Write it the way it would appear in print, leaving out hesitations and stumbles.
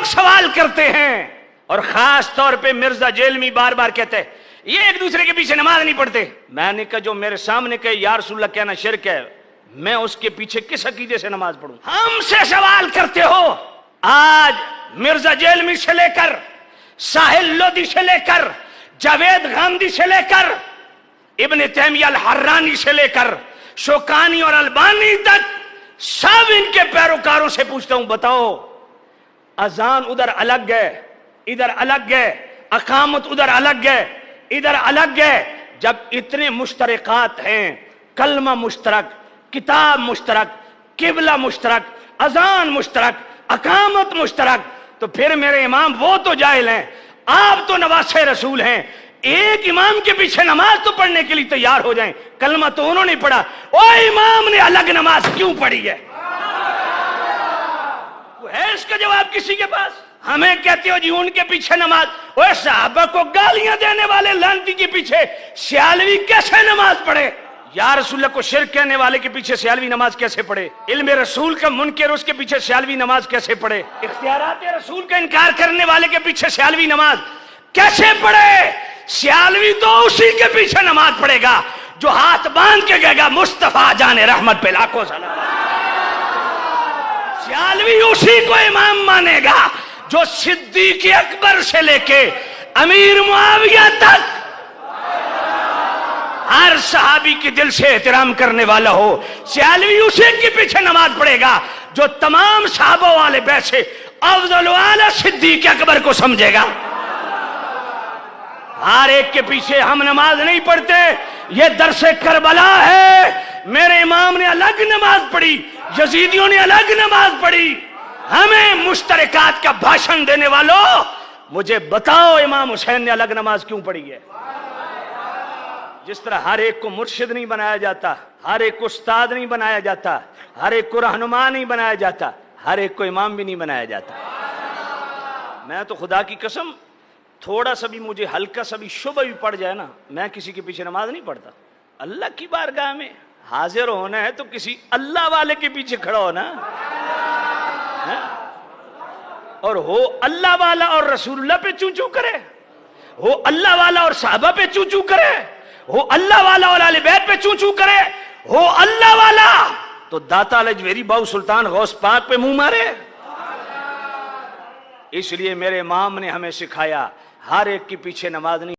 سوال کرتے ہیں اور خاص طور پہ مرزا جیلمی بار بار کہتے ہیں یہ ایک دوسرے کے پیچھے نماز نہیں پڑھتے. میں نے کہا جو میرے سامنے کہے یا رسول اللہ کہنا شرک ہے, میں اس کے پیچھے کس عقیدے سے نماز پڑھوں؟ ہم سے سوال کرتے ہو. آج مرزا جیلمی سے لے کر ساحل لودھی سے لے کر جاوید غامدی سے لے کر ابن تیمیہ الحرانی سے لے کر شوکانی اور البانی تک سب ان کے پیروکاروں سے پوچھتا ہوں, بتاؤ اذان ادھر الگ ہے, ادھر الگ ہے, اقامت ادھر الگ ہے, ادھر الگ ہے. جب اتنے مشترکات ہیں, کلمہ مشترک, کتاب مشترک, قبلہ مشترک, اذان مشترک, اقامت مشترک, تو پھر میرے امام وہ تو جاہل ہیں, آپ تو نواسے رسول ہیں. ایک امام کے پیچھے نماز تو پڑھنے کے لیے تیار ہو جائیں, کلمہ تو انہوں نے پڑھا, او امام نے الگ نماز کیوں پڑھی ہے؟ ہے اس کا جواب کسی کے پاس؟ ہمیں کہتے ہو جی ان کے پیچھے نماز. وہ صحابہ کو گالیاں دینے والے لعنتی کے پیچھے سیالوی کیسے نماز پڑھے؟ یا رسول اللہ کو شرک کہنے والے کے پیچھے سیالوی نماز کیسے پڑھے؟ علم رسول کا منکر اس کے پیچھے سیالوی نماز کیسے پڑھے؟ اختیارات رسول کا انکار کرنے والے کے پیچھے سیالوی نماز کیسے پڑھے؟ سیالوی تو اسی کے پیچھے نماز پڑھے گا جو ہاتھ باندھ کے کہے گا مصطفیٰ جان رحمت پہ لاکھوں سلام. سیالوی اسی کو امام مانے گا جو صدیق اکبر سے لے کے امیر معاویہ تک ہر صحابی کے دل سے احترام کرنے والا ہو. سیالوی اسی کے پیچھے نماز پڑھے گا جو تمام صحابہ والے بیت سے افضل والا صدیق اکبر کو سمجھے گا. ہر ایک کے پیچھے ہم نماز نہیں پڑھتے, یہ درس کربلا ہے. میرے امام نے الگ نماز پڑھی, یزیدیوں نے الگ نماز پڑھی. ہمیں مشترکات کا بھاشن دینے والوں مجھے بتاؤ امام حسین نے الگ نماز کیوں پڑھی ہے؟ جس طرح ہر ایک کو مرشد نہیں بنایا جاتا, ہر ایک کو استاد نہیں بنایا جاتا, ہر ایک کو رہنما نہیں بنایا جاتا, ہر ایک کو امام بھی نہیں بنایا جاتا. میں تو خدا کی قسم تھوڑا سا بھی مجھے ہلکا سا بھی شبہ بھی پڑ جائے نا, میں کسی کے پیچھے نماز نہیں پڑھتا. اللہ کی بارگاہ میں حاضر ہونا ہے تو کسی اللہ والے کے پیچھے کھڑا ہونا, اور ہو اللہ والا اور رسول اللہ پہ چوں چوں کرے, ہو اللہ والا اور صحابہ پہ چوں چوں کرے, ہو اللہ والا اور اہل بیت پہ چوں چوں کرے, ہو اللہ والا تو داتا لجویری باؤ سلطان غوث پاک پہ منہ مارے. اس لیے میرے امام نے ہمیں سکھایا ہر ایک کے پیچھے نماز نہیں